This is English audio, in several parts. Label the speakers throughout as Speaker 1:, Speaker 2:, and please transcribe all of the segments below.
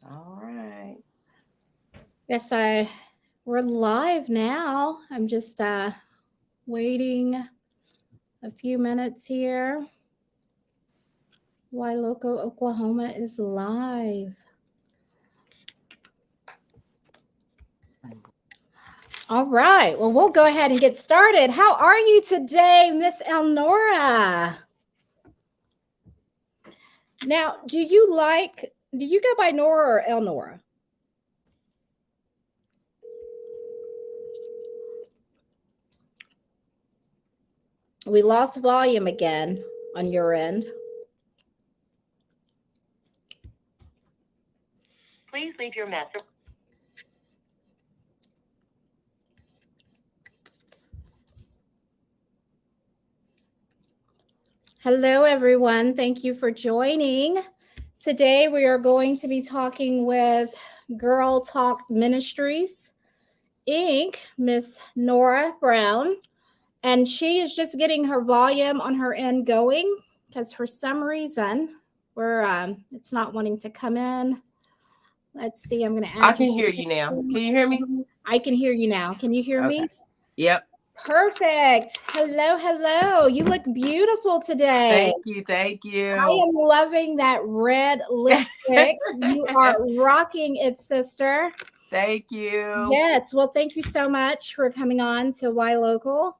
Speaker 1: All right.
Speaker 2: Yes, we're live now. I'm just waiting a few minutes here. YLocal Oklahoma is live. All right. Well, we'll go ahead and get started. How are you today, Miss Elnora? Now, do you go by Nora or Elnora? We lost volume again on your end.
Speaker 1: Please leave your message.
Speaker 2: Hello, everyone. Thank you for joining. Today, we are going to be talking with Talk Ministries Inc., Miss Nora Brown. And she is just getting her volume on her end going because for some reason, it's not wanting to come in. Let's see. I'm going to add.
Speaker 1: I can hear you now. Can you hear me?
Speaker 2: I can hear you now. Can you hear me?
Speaker 1: Yep.
Speaker 2: Perfect. Hello. You look beautiful today.
Speaker 1: Thank you.
Speaker 2: I am loving that red lipstick. You are rocking it, sister.
Speaker 1: Thank you.
Speaker 2: Yes. Well, thank you so much for coming on to YLocal.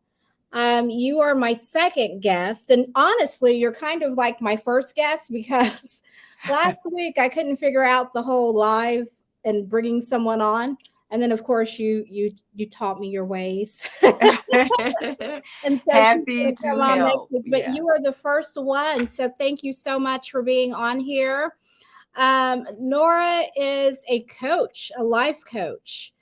Speaker 2: You are my second guest. And honestly, you're kind of like my first guest because last week I couldn't figure out the whole live and bringing someone on. And then, of course, you taught me your ways. And so
Speaker 1: happy to help.
Speaker 2: But you are the first one. So thank you so much for being on here. Nora is a coach, a life coach.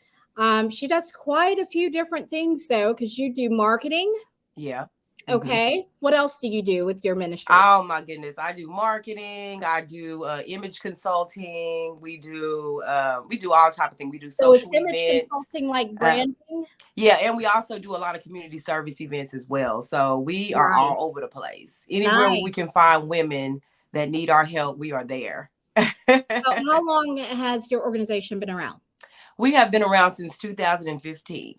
Speaker 2: She does quite a few different things, though, because you do marketing.
Speaker 1: Yeah.
Speaker 2: Okay. What else do you do with your ministry?
Speaker 1: Oh my goodness. I do marketing. I do image consulting. We do all type of things. We do social
Speaker 2: image
Speaker 1: events.
Speaker 2: Consulting, like branding.
Speaker 1: Yeah, and we also do a lot of community service events as well. So we are all over the place. Anywhere where we can find women that need our help, we are there.
Speaker 2: How long has your organization been around?
Speaker 1: We have been around since 2015.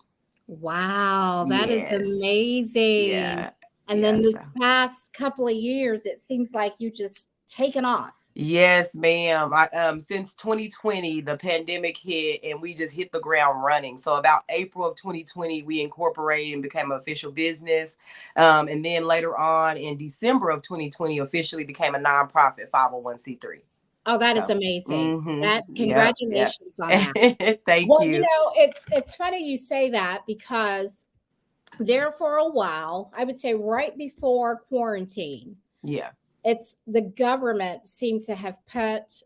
Speaker 2: Wow, that is amazing.
Speaker 1: Yeah.
Speaker 2: And then this past couple of years, it seems like you just taken off.
Speaker 1: Yes, ma'am. Since 2020, the pandemic hit and we just hit the ground running. So about April of 2020, we incorporated and became an official business. And then later on in December of 2020, officially became a nonprofit 501c3.
Speaker 2: Oh, that is amazing. Congratulations on
Speaker 1: that. Thank you.
Speaker 2: Well, you know, it's funny you say that because there for a while, I would say right before quarantine.
Speaker 1: Yeah.
Speaker 2: It's the government seemed to have put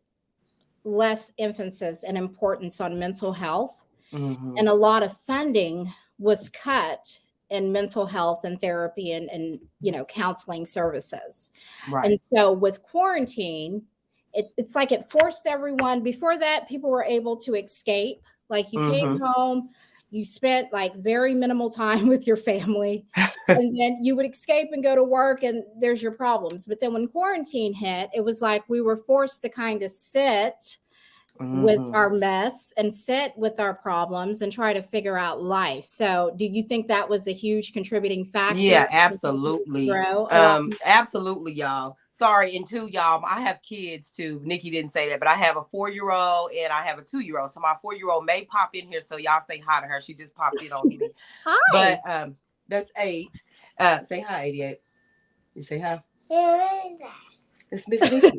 Speaker 2: less emphasis and importance on mental health.
Speaker 1: Mm-hmm.
Speaker 2: And a lot of funding was cut in mental health and therapy and counseling services.
Speaker 1: Right.
Speaker 2: And so with quarantine, it's like it forced everyone. Before that, people were able to escape. Like you came home, you spent like very minimal time with your family, and then you would escape and go to work, and there's your problems. But then when quarantine hit, it was like we were forced to kind of sit with our mess and sit with our problems and try to figure out life. So do you think that was a huge contributing factor?
Speaker 1: Yeah, absolutely. Absolutely, y'all. Sorry, and too, y'all, I have kids too. Nikki didn't say that, but I have a 4-year-old and I have a 2-year-old. So my 4-year-old may pop in here. So y'all say hi to her. She just popped in on me.
Speaker 2: Hi.
Speaker 1: But that's 8. Say hi, 88. You say hi. It's Miss Nikki.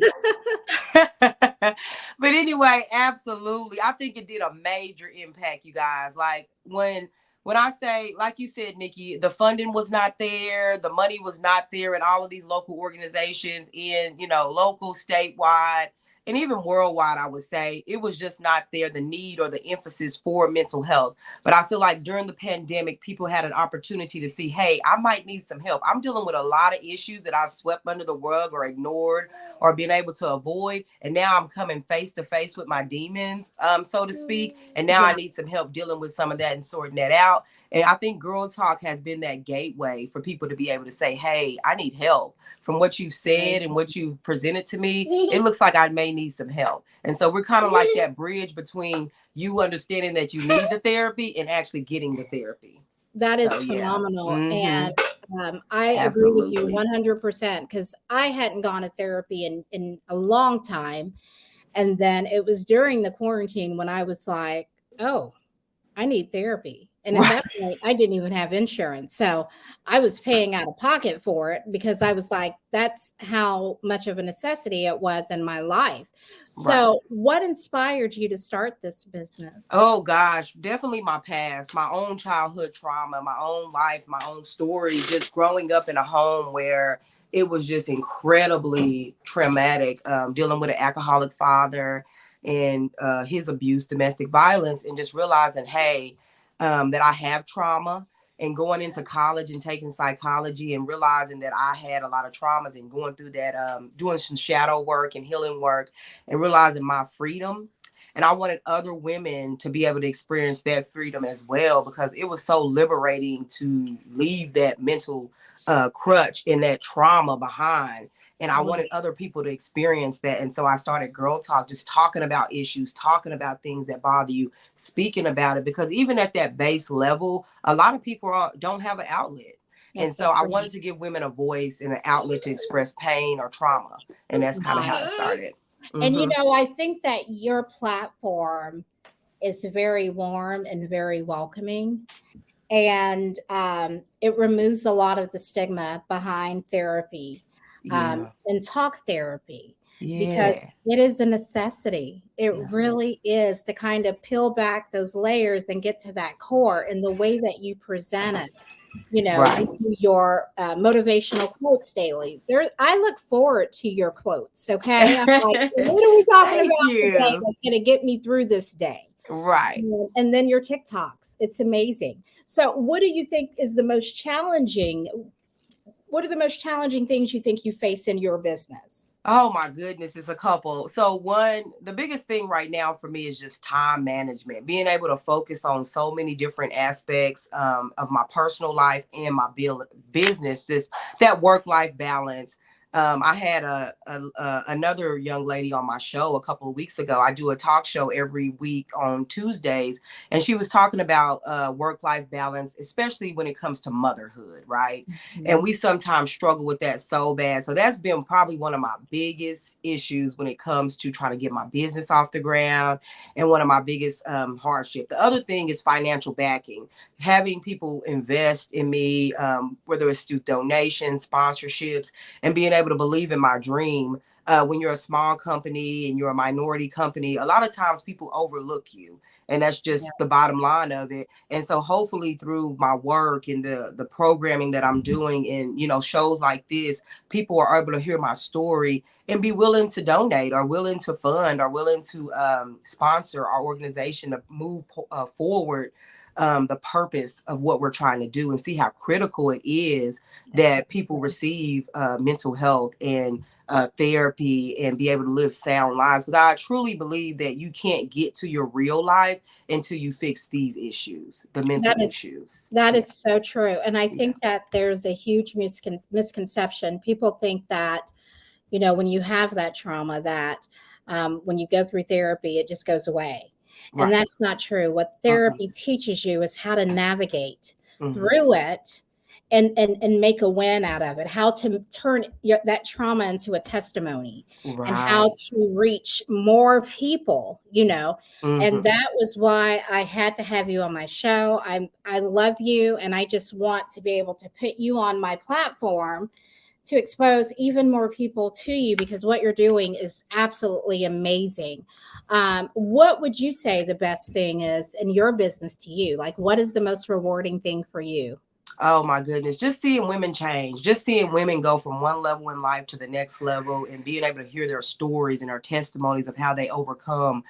Speaker 1: But anyway, absolutely. I think it did a major impact, you guys. Like when I say, like you said, Nikki, the funding was not there, the money was not there in all of these local organizations in, local, statewide, and even worldwide, I would say it was just not there, the need or the emphasis for mental health. But I feel like during the pandemic, people had an opportunity to see, hey, I might need some help. I'm dealing with a lot of issues that I've swept under the rug or ignored or been able to avoid. And now I'm coming face to face with my demons, so to speak. And now I need some help dealing with some of that and sorting that out. And I think Girl Talk has been that gateway for people to be able to say, hey, I need help. From what you've said and what you've presented to me, it looks like I may need some help. And so we're kind of like that bridge between you understanding that you need the therapy and actually getting the therapy.
Speaker 2: That is phenomenal.
Speaker 1: Mm-hmm.
Speaker 2: And I agree with you 100% because I hadn't gone to therapy in a long time. And then it was during the quarantine when I was like, oh, I need therapy. And at that point, I didn't even have insurance. So I was paying out of pocket for it because I was like, that's how much of a necessity it was in my life. So what inspired you to start this business?
Speaker 1: Oh gosh, definitely my past, my own childhood trauma, my own life, my own story, just growing up in a home where it was just incredibly traumatic, dealing with an alcoholic father and his abuse, domestic violence, and just realizing, hey, that I have trauma, and going into college and taking psychology and realizing that I had a lot of traumas and going through that, doing some shadow work and healing work and realizing my freedom. And I wanted other women to be able to experience that freedom as well, because it was so liberating to leave that mental crutch and that trauma behind. And I wanted other people to experience that. And so I started Girl Talk, just talking about issues, talking about things that bother you, speaking about it. Because even at that base level, a lot of people don't have an outlet. And so I wanted to give women a voice and an outlet to express pain or trauma. And that's kind of how it started.
Speaker 2: And, you know, I think that your platform is very warm and very welcoming. And it removes a lot of the stigma behind therapy and talk therapy because it is a necessity. It really is to kind of peel back those layers and get to that core in the way that you present it. You know, you do your motivational quotes daily. I look forward to your quotes. Okay, I'm like, what are we talking about today that's going to get me through this day?
Speaker 1: Right.
Speaker 2: And then your TikToks. It's amazing. So, what do you think is the most challenging? What are the most challenging things you think you face in your business?
Speaker 1: Oh my goodness, it's a couple. So the biggest thing right now for me is just time management, being able to focus on so many different aspects of my personal life and my business, just that work-life balance. I had another young lady on my show a couple of weeks ago. I do a talk show every week on Tuesdays, and she was talking about work-life balance, especially when it comes to motherhood, right? And we sometimes struggle with that so bad. So that's been probably one of my biggest issues when it comes to trying to get my business off the ground, and one of my biggest hardship. The other thing is financial backing, having people invest in me, whether it's through donations, sponsorships, and being able to believe in my dream. When you're a small company and you're a minority company, a lot of times people overlook you. And that's just the bottom line of it. And so hopefully through my work and the programming that I'm doing in, you know, shows like this, people are able to hear my story and be willing to donate or willing to fund or willing to sponsor our organization to move forward the purpose of what we're trying to do, and see how critical it is that people receive mental health and therapy and be able to live sound lives. Because I truly believe that you can't get to your real life until you fix these issues, the mental issues.
Speaker 2: That is so true. And I think that there's a huge misconception. People think that, you know, when you have that trauma, that when you go through therapy, it just goes away. And that's not true. What therapy teaches you is how to navigate through it and make a win out of it, how to turn that trauma into a testimony, and how to reach more people, you know. And that was why I had to have you on my show. I love you, and I just want to be able to put you on my platform to expose even more people to you, because what you're doing is absolutely amazing. What would you say the best thing is in your business to you? Like, what is the most rewarding thing for you?
Speaker 1: Oh my goodness. Just seeing women change, just seeing women go from one level in life to the next level, and being able to hear their stories and their testimonies of how they overcome,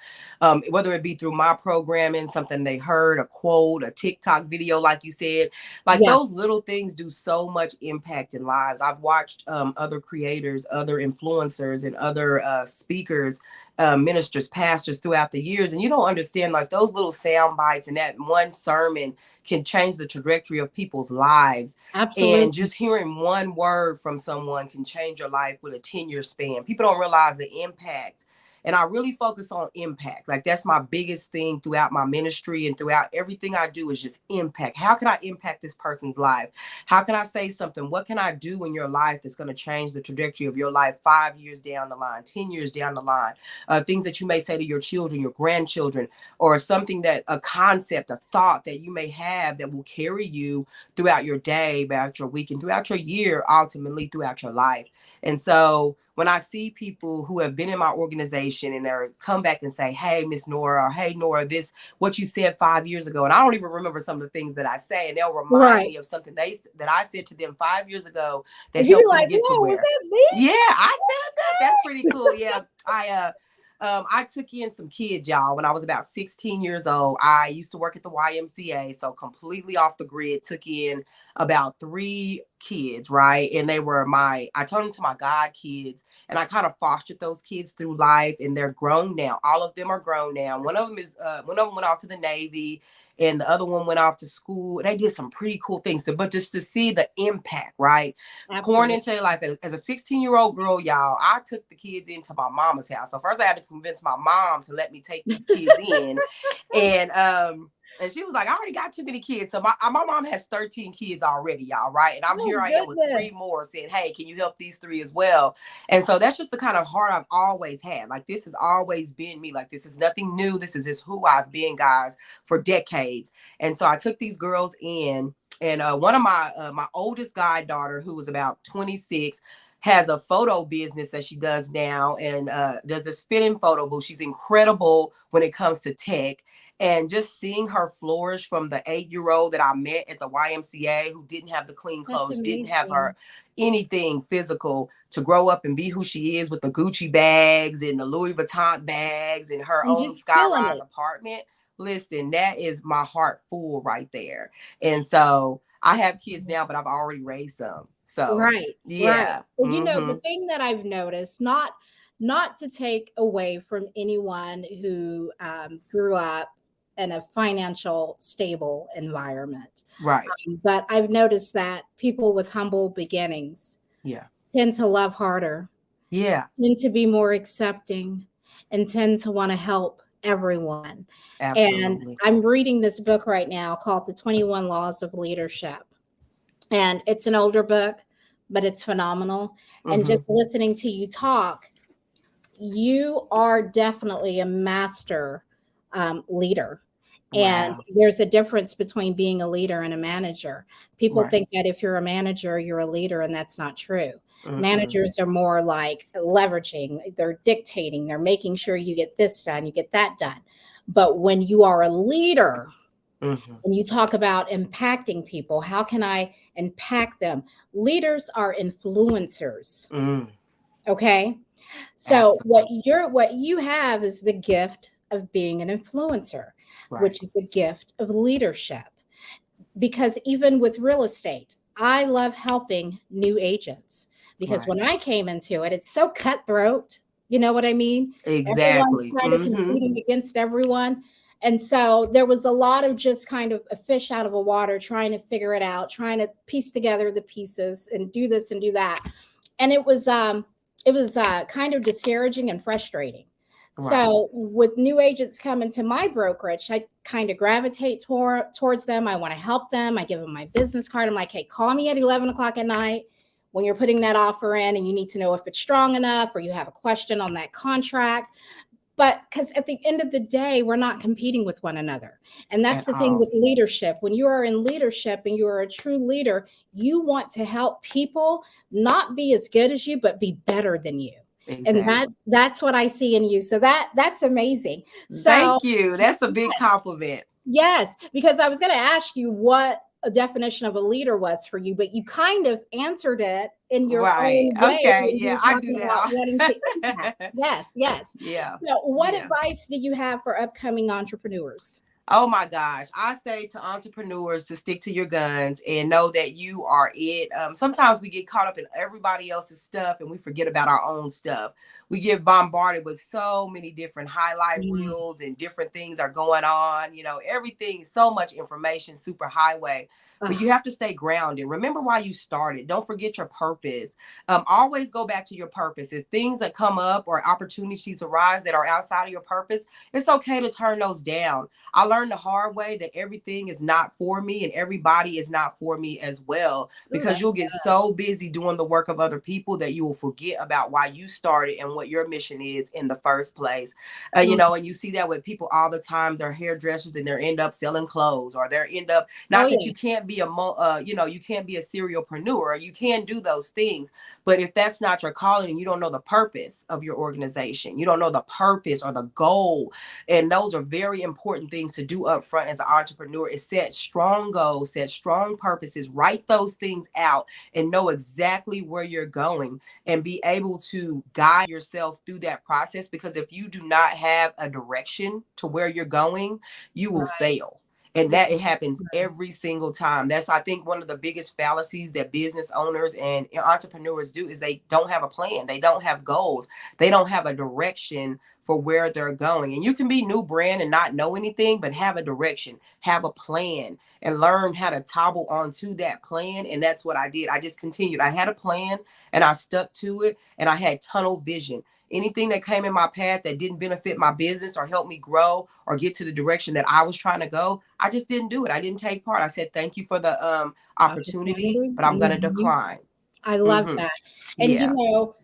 Speaker 1: whether it be through my programming, something they heard, a quote, a TikTok video, like you said, like those little things do so much impact in lives. I've watched other creators, other influencers, and other speakers ministers, pastors throughout the years, and you don't understand, like, those little sound bites and that one sermon can change the trajectory of people's lives. And
Speaker 2: Absolutely.
Speaker 1: just hearing one word from someone can change your life with a 10-year span. People don't realize the impact. And I really focus on impact. Like, that's my biggest thing throughout my ministry and throughout everything I do, is just impact. How can I impact this person's life? How can I say something? What can I do in your life that's going to change the trajectory of your life 5 years down the line, 10 years down the line? Things that you may say to your children, your grandchildren, or something, that a concept, a thought that you may have that will carry you throughout your day, throughout your week, and throughout your year, ultimately throughout your life. And so when I see people who have been in my organization and they're come back and say, hey, Miss Nora, or hey, Nora, this, what you said 5 years ago. And I don't even remember some of the things that I say. And they'll remind
Speaker 2: Right.
Speaker 1: me of something that I said to them 5 years ago that
Speaker 2: And you're
Speaker 1: helped them
Speaker 2: like,
Speaker 1: get to
Speaker 2: whoa, was
Speaker 1: where.
Speaker 2: that me?
Speaker 1: Yeah, I said that. That's pretty cool. Yeah. I took in some kids, y'all, when I was about 16 years old. I used to work at the YMCA, so completely off the grid, took in about 3 kids, right? And they were I turned them to my God kids, and I kind of fostered those kids through life, and they're grown now. All of them are grown now. One of them went off to the Navy, and the other one went off to school. They did some pretty cool things. But just to see the impact, right? Pouring
Speaker 2: Absolutely.
Speaker 1: into their life. As a 16-year-old girl, y'all, I took the kids into my mama's house. So first I had to convince my mom to let me take these kids in. And and she was like, I already got too many kids. So my mom has 13 kids already, y'all, right? And
Speaker 2: Oh,
Speaker 1: I am with 3
Speaker 2: goodness.
Speaker 1: more, saying, hey, can you help these 3 as well? And so that's just the kind of heart I've always had. Like, this has always been me. Like, this is nothing new. This is just who I've been, guys, for decades. And so I took these girls in, and one of my oldest goddaughter, who was about 26, has a photo business that she does now, and does a spinning photo booth. She's incredible when it comes to tech. And just seeing her flourish from the 8-year-old that I met at the YMCA, who didn't have the clean
Speaker 2: That's
Speaker 1: clothes, didn't have
Speaker 2: amazing.
Speaker 1: her anything physical, to grow up and be who she is with the Gucci bags and the Louis Vuitton bags and her
Speaker 2: And
Speaker 1: own
Speaker 2: just killing
Speaker 1: skyrise
Speaker 2: it.
Speaker 1: apartment. Listen, that is my heart full right there. And so I have kids now, but I've already raised some. So
Speaker 2: Right, right.
Speaker 1: yeah.
Speaker 2: Well, the
Speaker 1: Mm-hmm.
Speaker 2: thing that I've noticed, not to take away from anyone who grew up in a financial stable environment,
Speaker 1: Right.
Speaker 2: but I've noticed that people with humble beginnings
Speaker 1: Yeah.
Speaker 2: tend to love harder,
Speaker 1: Yeah.
Speaker 2: tend to be more accepting, and tend to want to help everyone. And
Speaker 1: Absolutely.
Speaker 2: I'm reading this book right now called The 21 Laws of Leadership. And it's an older book, but it's phenomenal. And
Speaker 1: Mm-hmm.
Speaker 2: just listening to you talk, you are definitely a master leader. And
Speaker 1: Wow.
Speaker 2: there's a difference between being a leader and a manager. People
Speaker 1: Right.
Speaker 2: think that if you're a manager, you're a leader, and that's not true.
Speaker 1: Mm-mm.
Speaker 2: Managers are more like leveraging, they're dictating, they're making sure you get this done, you get that done. But when you are a leader,
Speaker 1: Mm-hmm.
Speaker 2: and you talk about impacting people, how can I impact them? Leaders are influencers.
Speaker 1: Mm.
Speaker 2: Okay. So
Speaker 1: Absolutely.
Speaker 2: what you have is the gift of being an influencer,
Speaker 1: Right.
Speaker 2: which is a gift of leadership. Because even with real estate, I love helping new agents, because
Speaker 1: Right.
Speaker 2: when I came into it, it's so cutthroat. You know what I mean? Everyone's
Speaker 1: Exactly.
Speaker 2: kind of
Speaker 1: Mm-hmm.
Speaker 2: competing against everyone. And so there was a lot of just kind of a fish out of a water, trying to figure it out, trying to piece together the pieces and do this and do that. And it was kind of discouraging and frustrating.
Speaker 1: Right.
Speaker 2: So with new agents coming to my brokerage, I kind of gravitate towards them. I want to help them. I give them my business card. I'm like, hey, call me at 11 o'clock at night when you're putting that offer in and you need to know if it's strong enough or you have a question on that contract. But because at the end of the day, we're not competing with one another. And that's
Speaker 1: At
Speaker 2: the thing
Speaker 1: all.
Speaker 2: with leadership. When you are in leadership and you are a true leader, you want to help people not be as good as you, but be better than you. And
Speaker 1: Exactly.
Speaker 2: that's what I see in you. So that's amazing. So
Speaker 1: Thank you. That's a big compliment.
Speaker 2: yes, because I was going to ask you what a definition of a leader was for you, but you kind of answered it in your
Speaker 1: Right.
Speaker 2: own way
Speaker 1: Okay.
Speaker 2: when you
Speaker 1: Yeah,
Speaker 2: were
Speaker 1: I do
Speaker 2: talking about wanting to impact.
Speaker 1: now.
Speaker 2: Yes, yes.
Speaker 1: Yeah.
Speaker 2: So, what
Speaker 1: Yeah.
Speaker 2: advice do you have for upcoming entrepreneurs?
Speaker 1: Oh my gosh. I say to entrepreneurs to stick to your guns and know that you are it. Sometimes we get caught up in everybody else's stuff and we forget about our own stuff. we get bombarded with so many different highlight reels and different things are going on, you know, everything, so much information, super highway. But you have to stay grounded. Remember why you started. Don't forget your purpose. Always go back to your purpose. If things that come up or opportunities arise that are outside of your purpose, it's okay to turn those down. I learned the hard way that everything is not for me and everybody is not for me as well, because you'll get so busy doing the work of other people that you will forget about why you started and what your mission is in the first place. You know, and you see that with people all the time. They're hairdressers and they end up selling clothes, or they end up, not that you can't be you know, you can't be a serialpreneur. You can do those things. But if that's not your calling and you don't know the purpose of your organization, you don't know the purpose or the goal, and those are very important things to do up front as an entrepreneur, is set strong goals, set strong purposes, write those things out and know exactly where you're going and be able to guide yourself through that process. Because if you do not have a direction to where you're going, you will fail. And that it happens every single time. That's, I think, one of the biggest fallacies that business owners and entrepreneurs do, is they don't have a plan. They don't have goals. They don't have a direction for where they're going. And you can be new brand and not know anything, but have a direction, have a plan, and learn how to toggle onto that plan. And that's what I did. I just continued. I had a plan and I stuck to it, and I had tunnel vision. Anything that came in my path that didn't benefit my business or help me grow or get to the direction that I was trying to go, I just didn't do it. I didn't take part. I said, thank you for the opportunity, but I'm going to decline.
Speaker 2: I love that. And you know,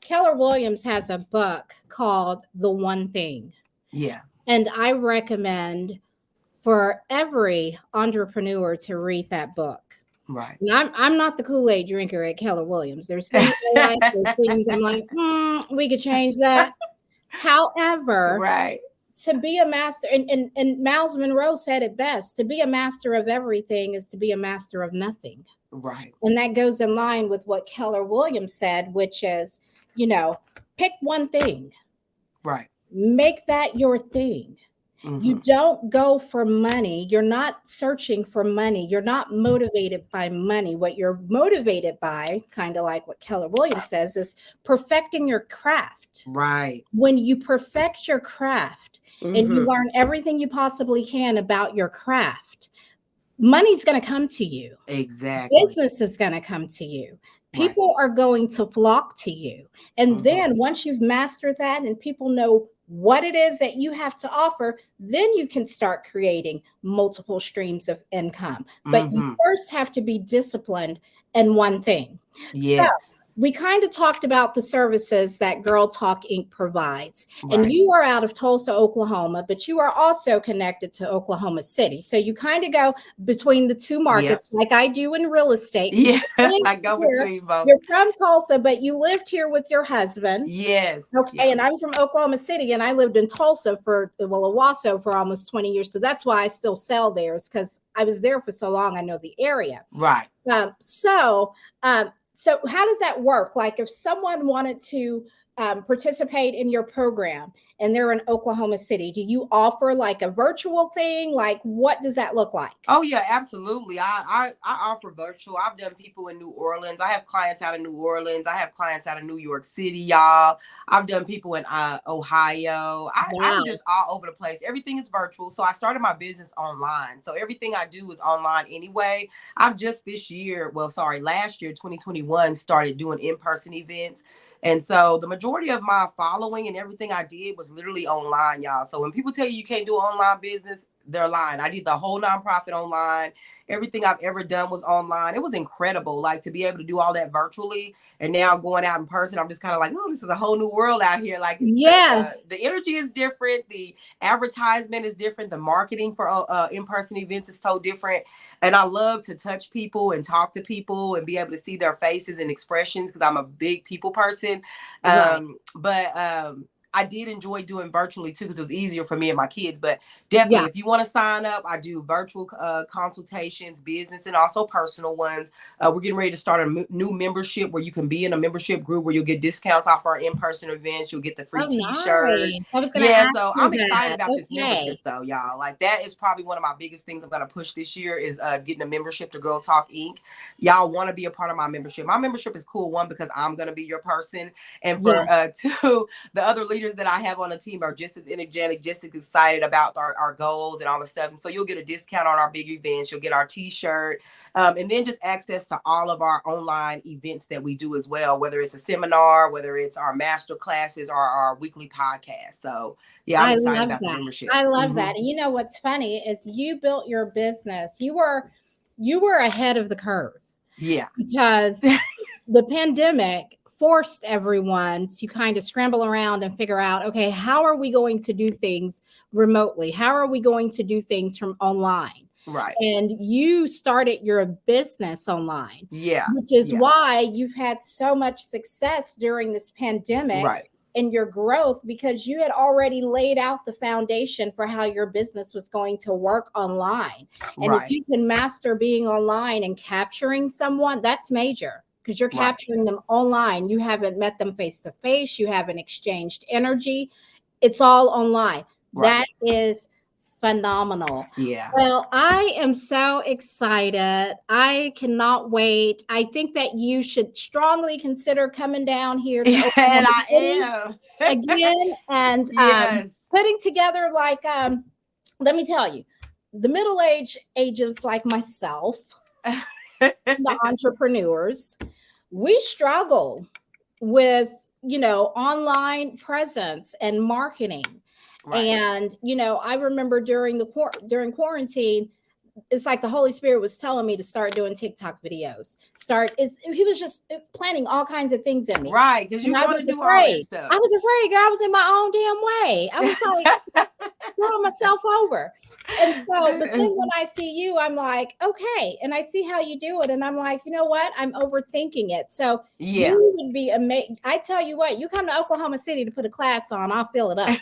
Speaker 2: Keller Williams has a book called The One Thing.
Speaker 1: Yeah.
Speaker 2: And I recommend for every entrepreneur to read that book.
Speaker 1: Right.
Speaker 2: And I'm not the Kool-Aid drinker at Keller Williams. There's things I like, there's things I'm like, we could change that. However,
Speaker 1: right,
Speaker 2: to be a master, and Miles Monroe said it best, to be a master of everything is to be a master of nothing.
Speaker 1: Right.
Speaker 2: And that goes in line with what Keller Williams said, which is, you know, pick one thing.
Speaker 1: Right.
Speaker 2: Make that your thing. You don't go for money. You're not searching for money. You're not motivated by money. What you're motivated by, kind of like what Keller Williams says, is perfecting your craft.
Speaker 1: Right.
Speaker 2: When you perfect your craft and you learn everything you possibly can about your craft, money's going to come to you.
Speaker 1: Exactly.
Speaker 2: Business is going to come to you. People are going to flock to you. And then once you've mastered that and people know what it is that you have to offer, then you can start creating multiple streams of income. But you first have to be disciplined in one thing.
Speaker 1: Yes.
Speaker 2: So we kind of talked about the services that Girl Talk Inc. provides. And you are out of Tulsa, Oklahoma, but you are also connected to Oklahoma City. So you kind of go between the two markets, like I do in real estate.
Speaker 1: Yeah, I go between both.
Speaker 2: You're from Tulsa, but you lived here with your husband.
Speaker 1: Yes.
Speaker 2: Okay, and I'm from Oklahoma City, and I lived in Tulsa Owasso for almost 20 years. So that's why I still sell there, is because I was there for so long. I know the area.
Speaker 1: Right.
Speaker 2: So how does that work? Like if someone wanted to participate in your program and they're in Oklahoma City, do you offer like a virtual thing? Like what does that look like?
Speaker 1: Oh yeah, absolutely. I offer virtual. I've done people in New Orleans. I have clients out of New Orleans. I have clients out of New York City, y'all. I've done people in Ohio. I'm just all over the place. Everything is virtual. So I started my business online. So everything I do is online anyway. I've just last year, 2021, started doing in-person events. And so the majority of my following and everything I did was literally online, y'all. So when people tell you can't do online business, they're lying. I did the whole nonprofit online. Everything I've ever done was online. It was incredible, like to be able to do all that virtually. And now going out in person, I'm just kind of like, oh, this is a whole new world out here. Like, the energy is different. The advertisement is different. The marketing for in-person events is so different. And I love to touch people and talk to people and be able to see their faces and expressions because I'm a big people person. I did enjoy doing virtually too, because it was easier for me and my kids. But definitely,
Speaker 2: Yeah.
Speaker 1: if you want to sign up, I do virtual consultations, business and also personal ones. We're getting ready to start a new membership where you can be in a membership group where you'll get discounts off our in-person events. You'll get the free
Speaker 2: Oh,
Speaker 1: t-shirt.
Speaker 2: nice. I was going to
Speaker 1: Yeah,
Speaker 2: ask
Speaker 1: so
Speaker 2: you
Speaker 1: I'm excited
Speaker 2: that.
Speaker 1: about this
Speaker 2: Okay.
Speaker 1: membership though, y'all. Like, that is probably one of my biggest things I'm going to push this year is getting a membership to Girl Talk Inc. Y'all want to be a part of my membership. My membership is cool, one, because I'm going to be your person, and
Speaker 2: Yeah.
Speaker 1: for two, the other leaders that I have on the team are just as energetic, just as excited about our goals and all the stuff. And so you'll get a discount on our big events. You'll get our t-shirt, and then just access to all of our online events that we do as well, whether it's a seminar, whether it's our master classes or our weekly podcast. So yeah, I'm
Speaker 2: I
Speaker 1: excited
Speaker 2: love
Speaker 1: about the
Speaker 2: that.
Speaker 1: membership.
Speaker 2: I love
Speaker 1: Mm-hmm.
Speaker 2: that. And you know what's funny is you built your business. You were ahead of the curve.
Speaker 1: Yeah.
Speaker 2: Because the pandemic forced everyone to kind of scramble around and figure out, okay, how are we going to do things remotely? How are we going to do things from online?
Speaker 1: Right.
Speaker 2: And you started your business online.
Speaker 1: Yeah.
Speaker 2: Which is
Speaker 1: Yeah.
Speaker 2: why you've had so much success during this pandemic.
Speaker 1: Right.
Speaker 2: In your growth, because you had already laid out the foundation for how your business was going to work online. And
Speaker 1: Right.
Speaker 2: if you can master being online and capturing someone, that's major, because you're capturing them online. You haven't met them face to face. You haven't exchanged energy. It's all online. That is phenomenal.
Speaker 1: Yeah.
Speaker 2: Well, I am so excited. I cannot wait. I think that you should strongly consider coming down here to
Speaker 1: And
Speaker 2: Oklahoma
Speaker 1: I
Speaker 2: City
Speaker 1: am.
Speaker 2: again and
Speaker 1: Yes.
Speaker 2: putting together, like, let me tell you, the middle-aged agents like myself, the entrepreneurs, we struggle with, online presence and marketing.
Speaker 1: Right.
Speaker 2: And, I remember during quarantine, it's like the Holy Spirit was telling me to start doing TikTok videos. He was just planting all kinds of things in me.
Speaker 1: Right, because you
Speaker 2: And I
Speaker 1: want to
Speaker 2: was
Speaker 1: do all that
Speaker 2: afraid.
Speaker 1: stuff.
Speaker 2: I was afraid, girl. I was in my own damn way. I was like throwing myself over. And so, but then when I see you, I'm like, okay. And I see how you do it. And I'm like, you know what? I'm overthinking it. So
Speaker 1: Yeah.
Speaker 2: you would be amazing. I tell you what, you come to Oklahoma City to put a class on, I'll fill it up.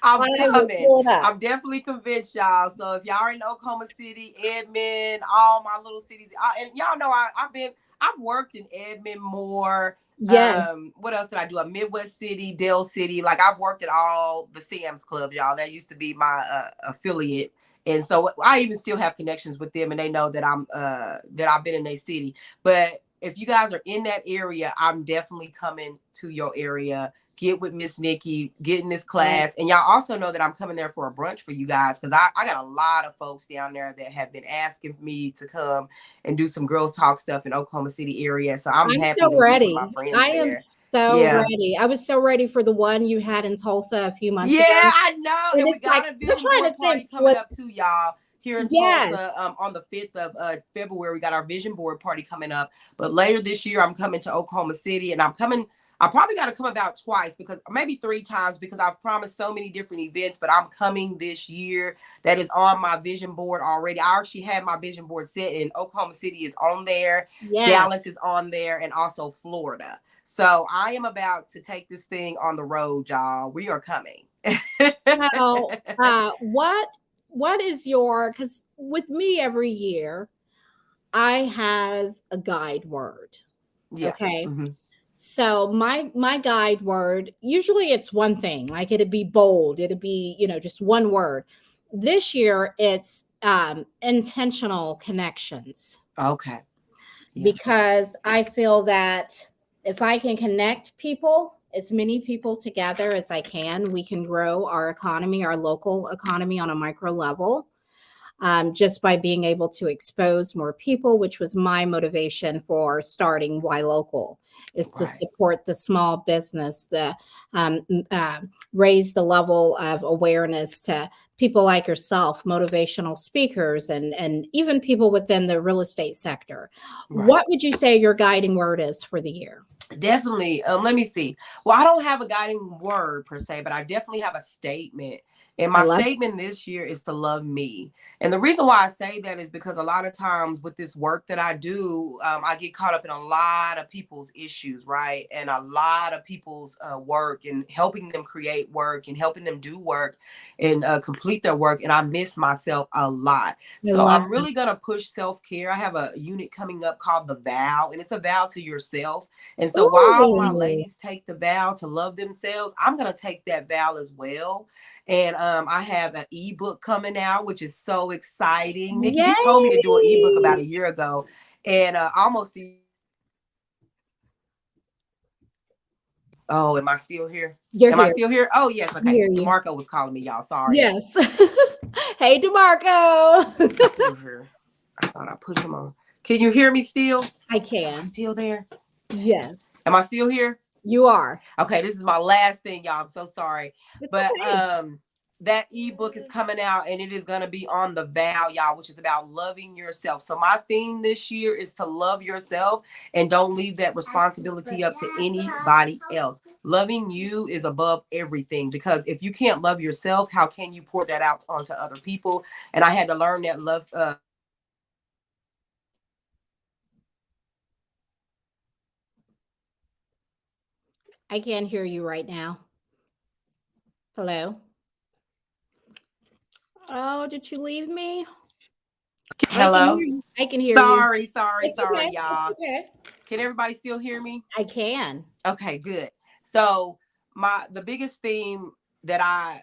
Speaker 1: I'm coming.
Speaker 2: Up.
Speaker 1: I'm definitely convinced, y'all. So if y'all are in Oklahoma City, Edmond, all my little cities, and y'all know I've worked in Edmond more.
Speaker 2: Yes.
Speaker 1: What else did I do? A Midwest City, Dale City. Like, I've worked at all the Sam's Club, y'all. That used to be my affiliate. And so I even still have connections with them, and they know that that I've been in their city. But if you guys are in that area, I'm definitely coming to your area. Get with Miss Nikki, get in this class. And y'all also know that I'm coming there for a brunch for you guys, because I got a lot of folks down there that have been asking me to come and do some girls talk stuff in Oklahoma City area. So I'm happy
Speaker 2: so
Speaker 1: to
Speaker 2: ready.
Speaker 1: get with my friends
Speaker 2: I
Speaker 1: there.
Speaker 2: am so ready. I was so ready for the one you had in Tulsa a few months ago.
Speaker 1: Yeah, I know. And we got a vision board party coming up too, y'all. Here in Tulsa, on the 5th of February, we got our vision board party coming up. But later this year, I'm coming to Oklahoma City, and I probably got to come about twice, because maybe 3 times, because I've promised so many different events, but I'm coming this year. That is on my vision board already. I actually had my vision board set, and Oklahoma City is on there. Yes. Dallas is on there, and also Florida. So I am about to take this thing on the road, y'all. We are coming.
Speaker 2: Now, what is because with me every year, I have a guide word. Yeah. Okay. Mm-hmm. So my guide word, usually it's one thing, like it'd be bold. It'd be, just one word. This year it's intentional connections.
Speaker 1: Okay.
Speaker 2: Yeah. Because I feel that if I can connect people, as many people together as I can, we can grow our economy, our local economy on a micro level. Just by being able to expose more people, which was my motivation for starting YLocal, is to support the small business, raise the level of awareness to people like yourself, motivational speakers, and even people within the real estate sector. What would you say your guiding word is for the year?
Speaker 1: Definitely. Let me see. Well, I don't have a guiding word per se, but I definitely have a statement. And
Speaker 2: I
Speaker 1: my
Speaker 2: love
Speaker 1: statement this year is to love me. And the reason why I say that is because a lot of times with this work that I do, I get caught up in a lot of people's issues, right? And a lot of people's work and helping them create work and helping them do work and complete their work. And I miss myself a lot.
Speaker 2: I
Speaker 1: So
Speaker 2: love
Speaker 1: I'm really going to push self-care. I have a unit coming up called The Vow, and it's a vow to yourself. And so while my
Speaker 2: Ooh.
Speaker 1: ladies take the vow to love themselves, I'm going to take that vow as well. And I have an ebook coming out, which is so exciting. Nikki, you told me to do an ebook about
Speaker 2: Yay!
Speaker 1: a year ago, and almost a oh, am I still here?
Speaker 2: You're
Speaker 1: Am I
Speaker 2: here.
Speaker 1: still here? Oh, yes.
Speaker 2: I
Speaker 1: Okay.
Speaker 2: hear you.
Speaker 1: DeMarco was calling me, y'all. Sorry.
Speaker 2: Yes. Hey, DeMarco.
Speaker 1: Move here. I thought I put him on. Can you hear me still?
Speaker 2: I
Speaker 1: Am I
Speaker 2: can.
Speaker 1: still there?
Speaker 2: Yes,
Speaker 1: Am I still here?
Speaker 2: you are.
Speaker 1: Okay, this is my last thing, y'all. I'm so sorry.
Speaker 2: It's
Speaker 1: But
Speaker 2: okay.
Speaker 1: that ebook is coming out and it is going to be on the vow, y'all, which is about loving yourself. So my theme this year is to love yourself and don't leave that responsibility up to anybody else. Loving you is above everything, because if you can't love yourself, how can you pour that out onto other people? And I had to learn that love
Speaker 2: I can't hear you right now. Hello? Oh, did you leave me? I can
Speaker 1: hello.
Speaker 2: hear you. I can hear you.
Speaker 1: Sorry,
Speaker 2: It's
Speaker 1: sorry,
Speaker 2: okay. It's
Speaker 1: y'all.
Speaker 2: okay.
Speaker 1: Can everybody still hear me?
Speaker 2: I can.
Speaker 1: Okay, good. So the biggest theme that I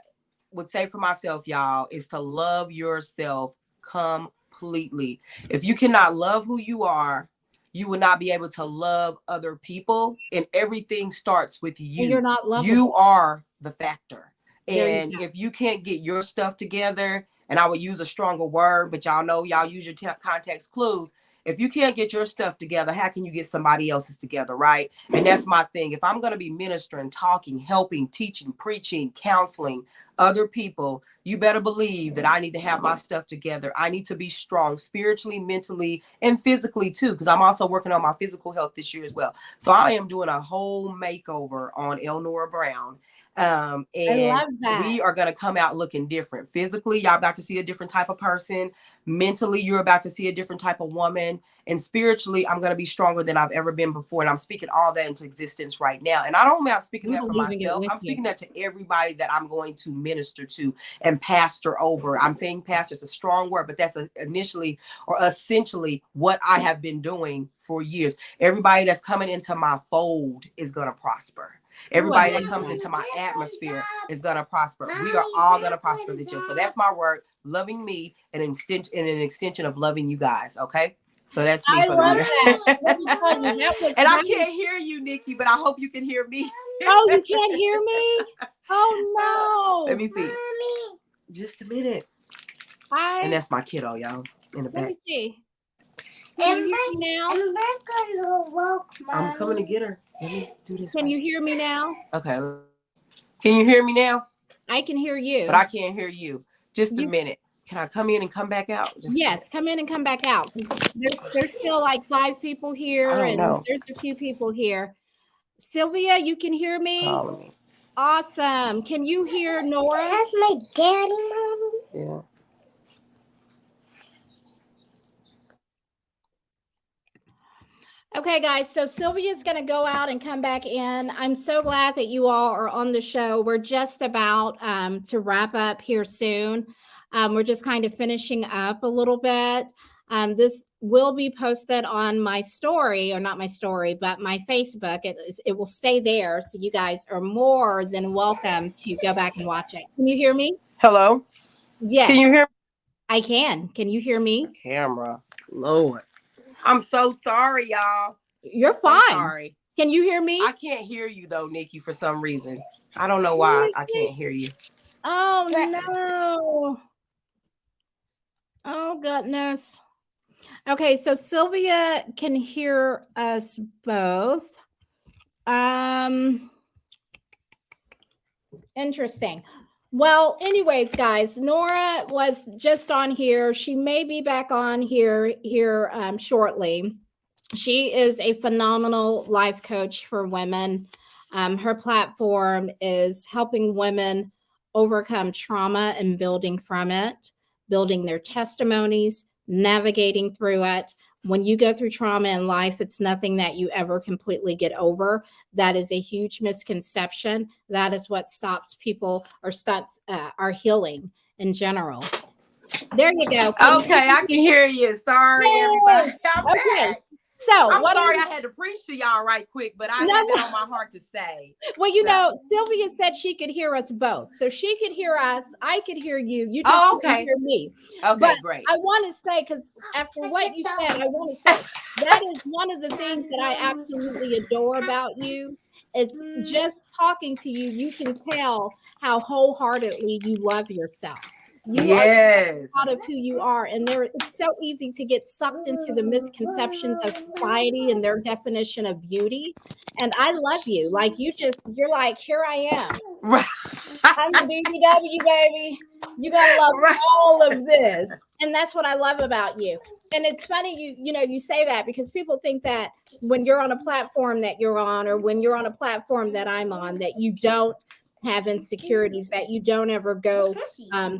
Speaker 1: would say for myself, y'all, is to love yourself completely. If you cannot love who you are, you will not be able to love other people. And everything starts with
Speaker 2: And you're
Speaker 1: you.
Speaker 2: not
Speaker 1: You
Speaker 2: lovable.
Speaker 1: are the factor.
Speaker 2: There you
Speaker 1: And
Speaker 2: go.
Speaker 1: if you can't get your stuff together, and I would use a stronger word, but y'all know y'all use your context clues. If you can't get your stuff together, how can you get somebody else's together, right? And that's my thing. If I'm going to be ministering, talking, helping, teaching, preaching, counseling other people, you better believe that I need to have my stuff together. I need to be strong spiritually, mentally, and physically too, because I'm also working on my physical health this year as well. So I am doing a whole makeover on Nora Brown.
Speaker 2: I
Speaker 1: And
Speaker 2: love that.
Speaker 1: we are going to come out looking different. Physically, y'all about to see a different type of person. Mentally, you're about to see a different type of woman. And spiritually, I'm going to be stronger than I've ever been before. And I'm speaking all that into existence right now. And I don't mean I'm speaking
Speaker 2: I'm
Speaker 1: that for
Speaker 2: believing it
Speaker 1: myself.
Speaker 2: with
Speaker 1: I'm
Speaker 2: you.
Speaker 1: speaking that to everybody that I'm going to minister to and pastor over. I'm saying pastor is a strong word, but that's initially or essentially what I have been doing for years. Everybody that's coming into my fold is going to prosper.
Speaker 2: Ooh, I
Speaker 1: Everybody that
Speaker 2: love
Speaker 1: comes
Speaker 2: that.
Speaker 1: into my atmosphere is going to prosper. We are all going to prosper this year. So that's my word, loving me, and an extension of loving you guys. Okay. So that's me
Speaker 2: I
Speaker 1: for the
Speaker 2: love
Speaker 1: year.
Speaker 2: that. Let me tell you, that was
Speaker 1: And I
Speaker 2: that was.
Speaker 1: can't hear you, Nikki, but I hope you can hear me.
Speaker 2: Oh, you can't hear me? Oh
Speaker 1: Let
Speaker 2: no.
Speaker 1: me see. Just a minute. And
Speaker 2: I
Speaker 1: that's my kiddo, y'all, in the
Speaker 2: let
Speaker 1: back.
Speaker 2: me see. Can you hear me now?
Speaker 1: I'm coming to get her. Let me do this
Speaker 2: Can
Speaker 1: right.
Speaker 2: you hear me now?
Speaker 1: Okay. Can you hear me now?
Speaker 2: I can hear
Speaker 1: But I
Speaker 2: you.
Speaker 1: can't hear you. Just a
Speaker 2: You
Speaker 1: minute. Can I come in and come back out? Just a
Speaker 2: yes,
Speaker 1: minute.
Speaker 2: come in and come back out. There's still like 5 people
Speaker 1: I
Speaker 2: here
Speaker 1: don't
Speaker 2: and
Speaker 1: know.
Speaker 2: there's a few people here. Sylvia, you can hear me?
Speaker 1: Calling me.
Speaker 2: Awesome. Can you hear Nora?
Speaker 3: That's my daddy, Mom.
Speaker 1: Yeah.
Speaker 2: Okay, guys, so Sylvia's going to go out and come back in. I'm so glad that you all are on the show. We're just about to wrap up here soon. We're just kind of finishing up a little bit. This will be posted on my story, or not my story, but my Facebook. It will stay there. So you guys are more than welcome to go back and watch it. Can you hear me?
Speaker 1: Hello?
Speaker 2: Yes,
Speaker 1: Can you hear
Speaker 2: I can. Can you hear me?
Speaker 1: camera? Lord. I'm so sorry, y'all.
Speaker 2: You're
Speaker 1: So
Speaker 2: fine.
Speaker 1: sorry.
Speaker 2: Can you hear me?
Speaker 1: I can't hear you though, Nikki, for some reason. I don't know
Speaker 2: Let
Speaker 1: why
Speaker 2: me
Speaker 1: I
Speaker 2: see.
Speaker 1: can't hear you.
Speaker 2: Oh, no. Oh, goodness. Okay, so Sylvia can hear us both. Interesting. Well, anyways, guys, Nora was just on here. She may be back on here shortly. She is a phenomenal life coach for women. Her platform is helping women overcome trauma and building from it, building their testimonies, navigating through it. When you go through trauma in life, it's nothing that you ever completely get over. That is a huge misconception. That is what stops people or stops our healing in general. There you go.
Speaker 1: Okay, I can hear you. Sorry, everybody. I'm
Speaker 2: Okay.
Speaker 1: back.
Speaker 2: So
Speaker 1: I'm sorry I had to preach to y'all right quick, but I had that on my heart to say.
Speaker 2: Well, Sylvia said she could hear us both. So she could hear us. I could hear you. You just couldn't hear me.
Speaker 1: Okay,
Speaker 2: but
Speaker 1: great.
Speaker 2: I want to say, because after what you said, I want to say that is one of the things that I absolutely adore about you. Is just talking to you, you can tell how wholeheartedly you love yourself. You are proud of who you are, and it's so easy to get sucked into the misconceptions of society and their definition of beauty. And I love you. Like you're like, here I am.
Speaker 1: Right.
Speaker 2: I'm the BBW baby. You gotta love all of this. And that's what I love about you. And it's funny you say that, because people think that when you're on a platform that you're on, or when you're on a platform that I'm on, that you don't have insecurities, that you don't ever go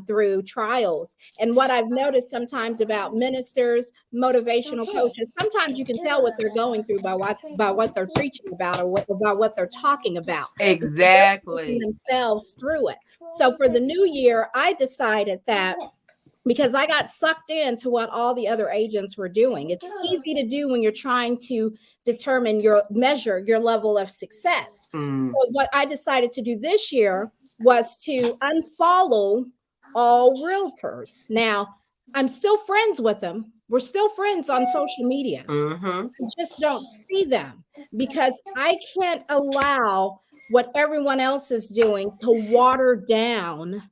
Speaker 2: through trials. And what I've noticed sometimes about ministers, motivational coaches, sometimes you can tell what they're going through by what they're preaching about, or about what they're talking about.
Speaker 1: Exactly.
Speaker 2: Themselves through it. So for the new year, I decided that, because I got sucked into what all the other agents were doing. It's easy to do when you're trying to measure your level of success. So what I decided to do this year was to unfollow all realtors. Now, I'm still friends with them. We're still friends on social media. I just don't see them, because I can't allow what everyone else is doing to water down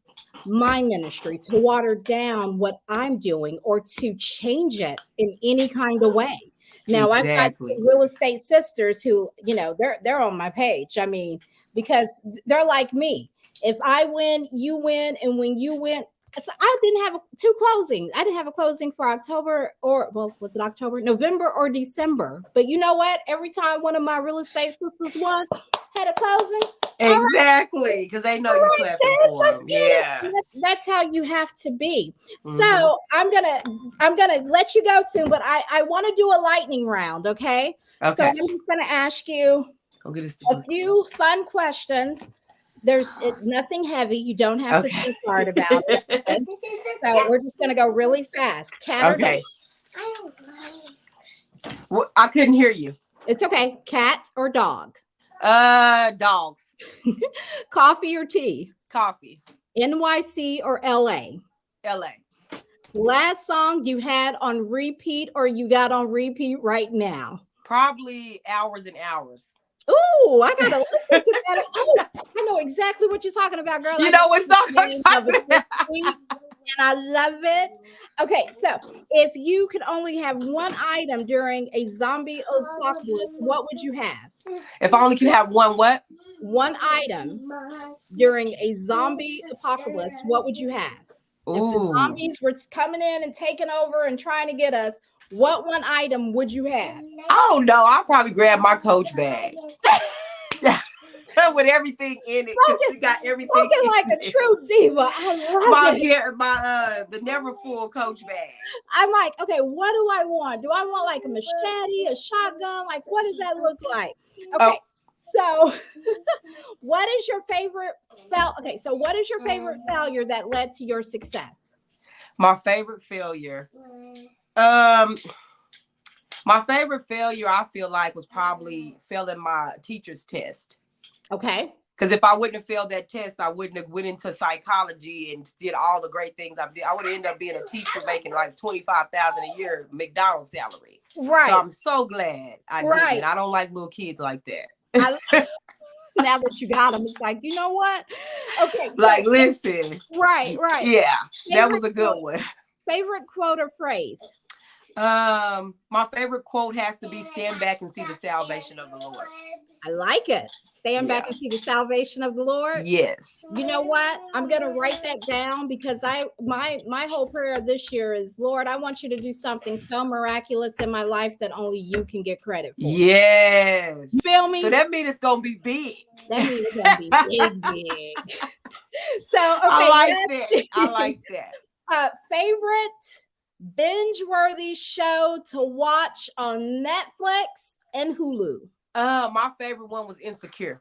Speaker 2: my ministry, to water down what I'm doing, or to change it in any kind of way. Now, I've got some real estate sisters who, they're on my page. I mean, because they're like me. If I win, you win. And when you win, so I didn't have two closings. I didn't have a closing for October, was it October, November, or December? But you know what? Every time one of my real estate sisters won, had a closing.
Speaker 1: Exactly, because they know you clapping for them. Yeah,
Speaker 2: that's how you have to be. So I'm gonna let you go soon, but I want to do a lightning round. Okay. So I'm just gonna ask you a few fun questions. There's nothing heavy. You don't have to think hard about it. So we're just gonna go really fast. Cat or dog?
Speaker 1: Well, I couldn't hear you.
Speaker 2: It's okay. Cat or dog?
Speaker 1: Dogs.
Speaker 2: Coffee or tea?
Speaker 1: Coffee.
Speaker 2: NYC or LA?
Speaker 1: LA. Last
Speaker 2: song you had on repeat, or you got on repeat right now?
Speaker 1: Probably Hours and Hours.
Speaker 2: Ooh, I gotta listen to that. Oh, I know exactly what you're talking about, girl.
Speaker 1: You know what song I'm talking about.
Speaker 2: And I love it. Okay, so if you could only have one item during a zombie apocalypse, what would you have?
Speaker 1: If I only could have what?
Speaker 2: One item during a zombie apocalypse, what would you have? Ooh. If the zombies were coming in and taking over and trying to get us, what one item would you have?
Speaker 1: Oh no, I'll probably grab my Coach bag. With everything in it, because you got everything.
Speaker 2: Looking like a true diva. I love
Speaker 1: it. The never full Coach bag.
Speaker 2: I'm like, okay, what do I want? Do I want like a machete, a shotgun? Like, what does that look like? Okay, so what is your favorite failure that led to your success?
Speaker 1: My favorite failure. My favorite failure, I feel like, was probably failing my teacher's test.
Speaker 2: Okay.
Speaker 1: Because if I wouldn't have failed that test, I wouldn't have went into psychology and did all the great things I did. I would have ended up being a teacher making like $25,000 a year McDonald's salary.
Speaker 2: Right.
Speaker 1: So I'm so glad I didn't. I don't like little kids like that.
Speaker 2: Now that you got them, it's like, you know what? Okay.
Speaker 1: Like, listen.
Speaker 2: Right.
Speaker 1: Yeah, that was a good one.
Speaker 2: Favorite quote or phrase?
Speaker 1: My favorite quote has to be "Stand back and see the salvation of the Lord."
Speaker 2: I like it. Stand back and see the salvation of the Lord.
Speaker 1: Yes.
Speaker 2: You know what? I'm gonna write that down because my whole prayer this year is, Lord, I want you to do something so miraculous in my life that only you can get credit for.
Speaker 1: Yes.
Speaker 2: You feel me?
Speaker 1: So that means it's gonna be big.
Speaker 2: That means it's gonna be big. So okay,
Speaker 1: I like that. I like that.
Speaker 2: Favorite binge-worthy show to watch on Netflix and Hulu.
Speaker 1: My favorite one was Insecure.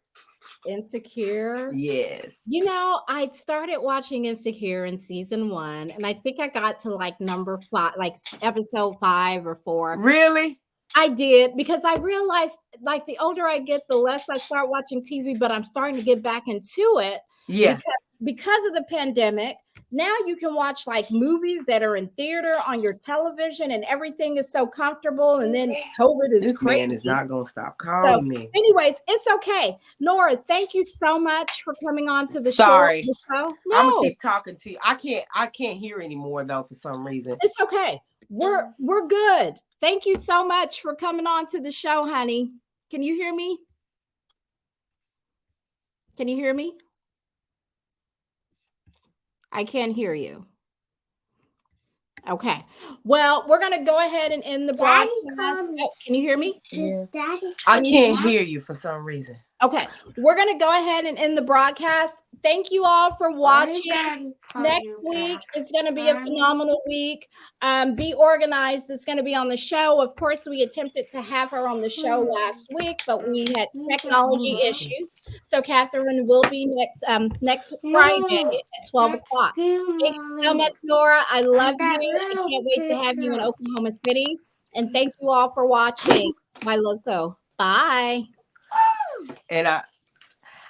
Speaker 2: Insecure.
Speaker 1: Yes.
Speaker 2: You know, I started watching Insecure in season 1, and I think I got to like number 5, like episode 5 or 4.
Speaker 1: Really?
Speaker 2: I did, because I realized like the older I get, the less I start watching TV, but I'm starting to get back into it.
Speaker 1: Yeah.
Speaker 2: Because of the pandemic, now you can watch like movies that are in theater on your television, and everything is so comfortable. And then COVID is
Speaker 1: This
Speaker 2: crazy.
Speaker 1: man is not gonna stop calling me.
Speaker 2: Anyways, it's okay. Nora, thank you so much for coming on to the
Speaker 1: Sorry.
Speaker 2: show. No,
Speaker 1: I'm gonna keep talking to you. I can't hear anymore though for some reason.
Speaker 2: It's okay. We're good. Thank you so much for coming on to the show, honey. Can you hear me? Can you hear me? I can't hear you. Okay. Well, we're going to go ahead and end the broadcast. Oh, can you hear me?
Speaker 1: Yeah. I can't hear you for some reason.
Speaker 2: Okay. We're going to go ahead and end the broadcast. Thank you all for watching. Next week is going to be a phenomenal week. Be organized. It's going to be on the show. Of course, we attempted to have her on the show last week, but we had technology issues. So Catherine will be next Friday at 12 o'clock. Thank you so much, Nora. I love you. I can't wait to have you in Oklahoma City. And thank you all for watching YLocal. Bye.
Speaker 1: And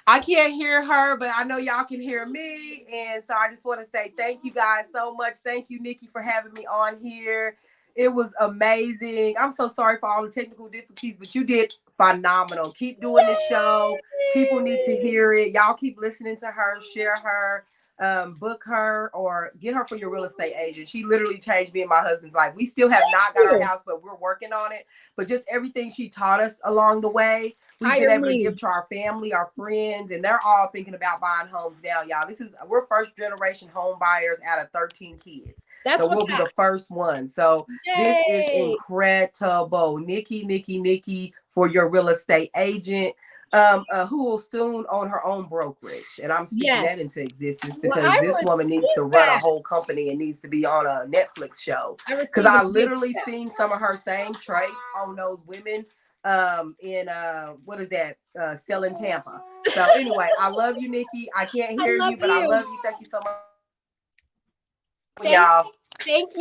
Speaker 1: I can't hear her, but I know y'all can hear me. And so I just want to say thank you guys so much. Thank you, Nikki, for having me on here. It was amazing. I'm so sorry for all the technical difficulties, but you did phenomenal. Keep doing this show. People need to hear it. Y'all keep listening to her, share her, book her, or get her for your real estate agent. She literally changed me and my husband's life. We still have not got our house, but we're working on it. But just everything she taught us along the way, we've been able to give to our family, our friends, and they're all thinking about buying homes now, y'all. We're first generation home buyers out of 13 kids. So we'll be the first one. So this is incredible. Nikki for your real estate agent, who will soon own her own brokerage. And I'm speaking that into existence, because this woman needs to run a whole company and needs to be on a Netflix show. Because I literally seen some of her same traits on those women in what is that, selling Tampa. So anyway, I love you, Nikki. I can't hear you, but I love you. Thank you so much, y'all.
Speaker 2: Thank you.